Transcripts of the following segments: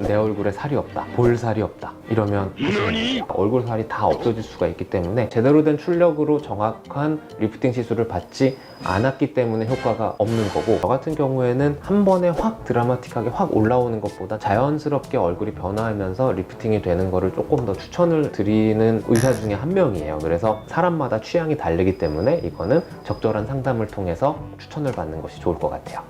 내 얼굴에 살이 없다, 볼살이 없다 이러면 얼굴 살이 다 없어질 수가 있기 때문에 제대로 된 출력으로 정확한 리프팅 시술을 받지 않았기 때문에 효과가 없는 거고, 저 같은 경우에는 한 번에 확 드라마틱하게 확 올라오는 것보다 자연스럽게 얼굴이 변화하면서 리프팅이 되는 거를 조금 더 추천을 드리는 의사 중에 한 명이에요. 그래서 사람마다 취향이 다르기 때문에 이거는 적절한 상담을 통해서 추천을 받는 것이 좋을 것 같아요.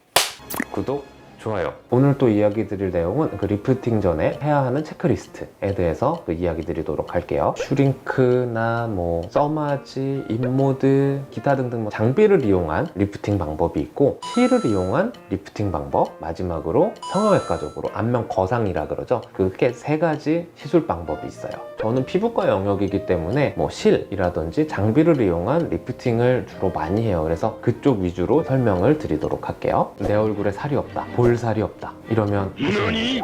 구독, 좋아요. 오늘 또 이야기 드릴 내용은 그 리프팅 전에 해야 하는 체크리스트에 대해서 이야기 드리도록 할게요. 슈링크나 써마지, 인모드, 기타 등등 장비를 이용한 리프팅 방법이 있고, 실을 이용한 리프팅 방법, 마지막으로 성형외과적으로 안면 거상이라 그러죠. 그렇게 세 가지 시술 방법이 있어요. 저는 피부과 영역이기 때문에 실이라든지 장비를 이용한 리프팅을 주로 많이 해요. 그래서 그쪽 위주로 설명을 드리도록 할게요. 내 얼굴에 살이 없다, 볼살이 없다 이러면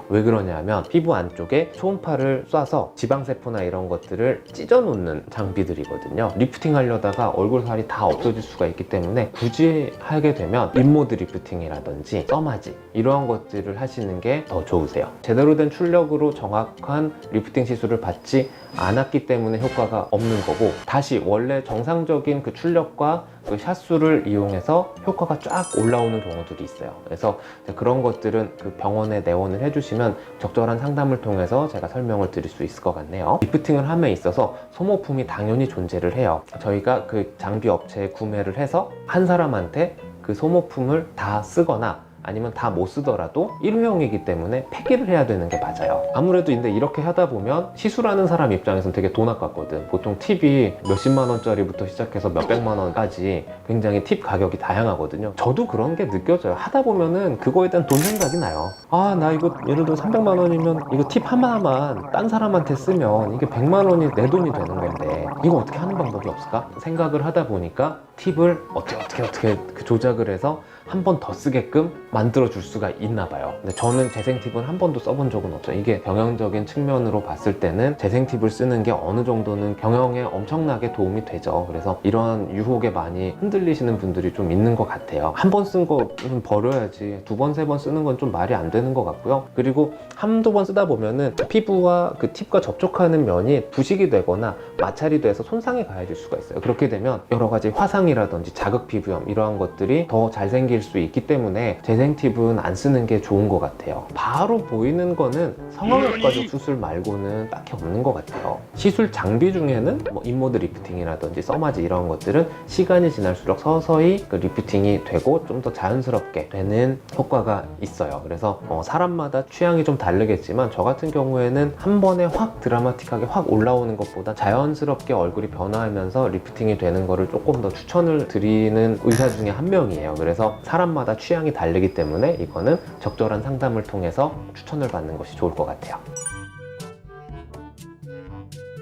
왜 그러냐면 피부 안쪽에 초음파를 쏴서 지방세포나 이런 것들을 찢어 놓는 장비들이거든요. 리프팅 하려다가 얼굴 살이 다 없어질 수가 있기 때문에 굳이 하게 되면 인모드 리프팅이라든지 써마지 이러한 것들을 하시는 게 더 좋으세요. 제대로 된 출력으로 정확한 리프팅 시술을 받지 않았기 때문에 효과가 없는 거고, 다시 원래 정상적인 그 출력과 그 샷수를 이용해서 효과가 쫙 올라오는 경우들이 있어요. 그래서 그런 것들은 그 병원에 내원을 해주시면 적절한 상담을 통해서 제가 설명을 드릴 수 있을 것 같네요. 리프팅을 함에 있어서 소모품이 당연히 존재를 해요. 저희가 그 장비 업체에 구매를 해서 한 사람한테 그 소모품을 다 쓰거나 아니면 다 못 쓰더라도 일회용이기 때문에 폐기를 해야 되는 게 맞아요. 아무래도 근데 이렇게 하다 보면 시술하는 사람 입장에서는 되게 돈 아깝거든. 보통 팁이 몇십만 원짜리부터 시작해서 몇백만 원까지 굉장히 팁 가격이 다양하거든요. 저도 그런 게 느껴져요. 하다 보면은 그거에 대한 돈 생각이 나요. 아, 나 이거 예를 들어 300만 원이면 이거 팁 하나만 딴 사람한테 쓰면 이게 100만 원이 내 돈이 되는 건데 이거 어떻게 하는 방법이 없을까 생각을 하다 보니까 팁을 어떻게 그 조작을 해서 한 번 더 쓰게끔 만들어 줄 수가 있나 봐요. 근데 저는 재생 팁은 한 번도 써본 적은 없어요. 이게 경영적인 측면으로 봤을 때는 재생 팁을 쓰는 게 어느 정도는 경영에 엄청나게 도움이 되죠. 그래서 이런 유혹에 많이 흔들리시는 분들이 좀 있는 것 같아요. 한 번 쓴 거는 버려야지 두 번, 세 번 쓰는 건 좀 말이 안 되는 것 같고요. 그리고 한두 번 쓰다 보면은 피부와 그 팁과 접촉하는 면이 부식이 되거나 마찰이 돼서 손상이 가해질 수가 있어요. 그렇게 되면 여러 가지 화상이라든지 자극 피부염 이러한 것들이 더 잘 생길 수 있기 때문에 재생 팁은 안 쓰는 게 좋은 것 같아요. 바로 보이는 거는 성형외과적 수술 말고는 딱히 없는 것 같아요. 시술 장비 중에는 인모드 리프팅이라든지 써마지 이런 것들은 시간이 지날수록 서서히 그 리프팅이 되고 좀 더 자연스럽게 되는 효과가 있어요. 그래서 사람마다 취향이 좀 다르겠지만 저 같은 경우에는 한 번에 확 드라마틱하게 확 올라오는 것보다 자연스럽게 얼굴이 변화하면서 리프팅이 되는 거를 조금 더 추천을 드리는 의사 중에 한 명이에요. 그래서 사람마다 취향이 다르기 때문에 이거는 적절한 상담을 통해서 추천을 받는 것이 좋을 것 같아요.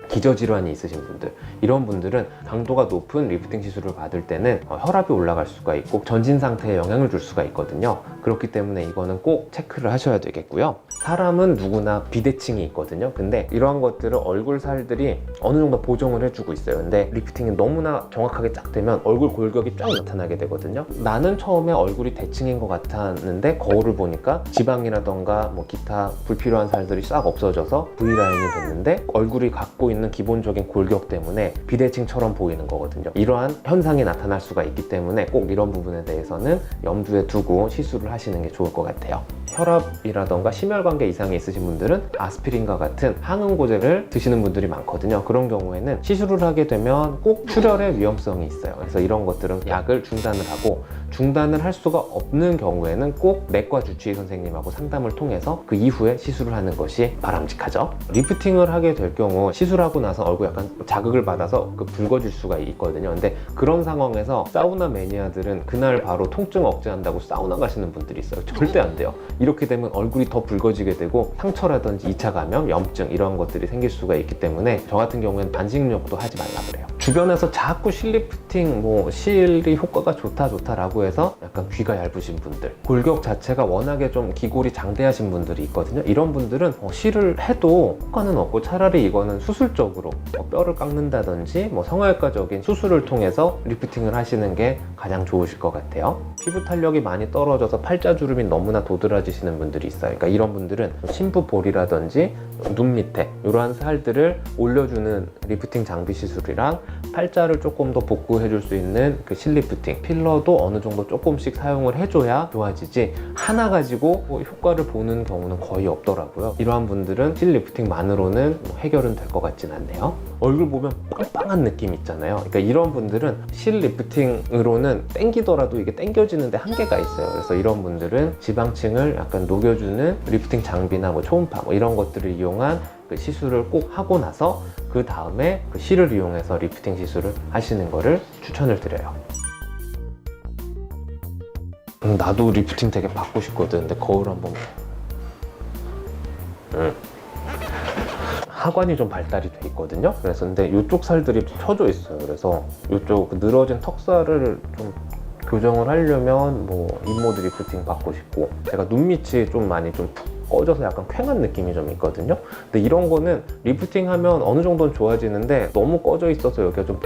기저질환이 있으신 분들, 이런 분들은 강도가 높은 리프팅 시술을 받을 때는 혈압이 올라갈 수가 있고 전신 상태에 영향을 줄 수가 있거든요. 그렇기 때문에 이거는 꼭 체크를 하셔야 되겠고요. 사람은 누구나 비대칭이 있거든요. 근데 이러한 것들을 얼굴 살들이 어느 정도 보정을 해주고 있어요. 근데 리프팅이 너무나 정확하게 쫙 되면 얼굴 골격이 쫙 나타나게 되거든요. 나는 처음에 얼굴이 대칭인 것 같았는데 거울을 보니까 지방이라던가 기타 불필요한 살들이 싹 없어져서 V라인이 됐는데 얼굴이 갖고 있는 기본적인 골격 때문에 비대칭처럼 보이는 거거든요. 이러한 현상이 나타날 수가 있기 때문에 꼭 이런 부분에 대해서는 염두에 두고 시술을 하시는 게 좋을 것 같아요. 혈압이라던가 심혈관계 이상이 있으신 분들은 아스피린과 같은 항응고제를 드시는 분들이 많거든요. 그런 경우에는 시술을 하게 되면 꼭 출혈의 위험성이 있어요. 그래서 이런 것들은 약을 중단을 하고, 중단을 할 수가 없는 경우에는 꼭 내과 주치의 선생님하고 상담을 통해서 그 이후에 시술을 하는 것이 바람직하죠. 리프팅을 하게 될 경우 시술하고 나서 얼굴 약간 자극을 받아서 붉어질 수가 있거든요. 근데 그런 상황에서 사우나 매니아들은 그날 바로 통증 억제한다고 사우나 가시는 분들이 있어요. 절대 안 돼요. 이렇게 되면 얼굴이 더 붉어지게 되고 상처라든지 2차 감염, 염증 이런 것들이 생길 수가 있기 때문에 저 같은 경우에는 반식욕도 하지 말라 그래요. 주변에서 자꾸 실 리프팅 실이 효과가 좋다라고 해서 약간 귀가 얇으신 분들, 골격 자체가 워낙에 좀 기골이 장대하신 분들이 있거든요. 이런 분들은 실을 해도 효과는 없고 차라리 이거는 수술적으로 뼈를 깎는다든지 성형외과적인 수술을 통해서 리프팅을 하시는 게 가장 좋으실 것 같아요. 피부 탄력이 많이 떨어져서 팔자주름이 너무나 도드라지시는 분들이 있어요. 그러니까 이런 분들은 심부볼이라든지 눈 밑에 이러한 살들을 올려주는 리프팅 장비 시술이랑 팔자를 조금 더 복구해 줄 수 있는 그 실리프팅 필러도 어느 정도 조금씩 사용을 해줘야 좋아지지, 하나 가지고 효과를 보는 경우는 거의 없더라고요. 이러한 분들은 실리프팅만으로는 해결은 될 것 같진 않네요. 얼굴 보면 빵빵한 느낌 있잖아요. 그러니까 이런 분들은 실리프팅으로는 땡기더라도 이게 땡겨지는데 한계가 있어요. 그래서 이런 분들은 지방층을 약간 녹여주는 리프팅 장비나 초음파 이런 것들을 이용한 그 시술을 꼭 하고 나서 그 다음에 그 실을 이용해서 리프팅 시술을 하시는 거를 추천을 드려요. 나도 리프팅 되게 받고 싶거든. 근데 거울 한번. 하관이 좀 발달이 돼 있거든요. 그래서 근데 이쪽 살들이 펴져 있어요. 그래서 이쪽 늘어진 턱살을 좀 교정을 하려면 잇모드 리프팅 받고 싶고, 제가 눈 밑이 좀 많이 푹 꺼져서 약간 퀭한 느낌이 좀 있거든요. 근데 이런 거는 리프팅 하면 어느 정도는 좋아지는데 너무 꺼져 있어서 여기가 좀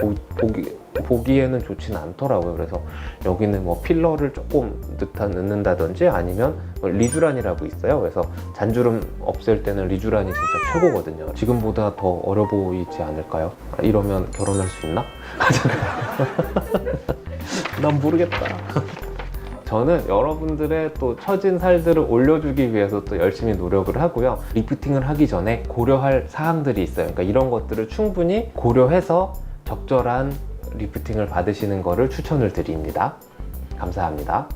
보기에는 좋지는 않더라고요. 그래서 여기는 필러를 조금 넣는다든지 아니면 리쥬란이라고 있어요. 그래서 잔주름 없앨 때는 리쥬란이 진짜 최고거든요. 지금보다 더 어려 보이지 않을까요? 이러면 결혼할 수 있나? 난 모르겠다. 저는 여러분들의 또 처진 살들을 올려주기 위해서 또 열심히 노력을 하고요. 리프팅을 하기 전에 고려할 사항들이 있어요. 그러니까 이런 것들을 충분히 고려해서 적절한 리프팅을 받으시는 것을 추천을 드립니다. 감사합니다.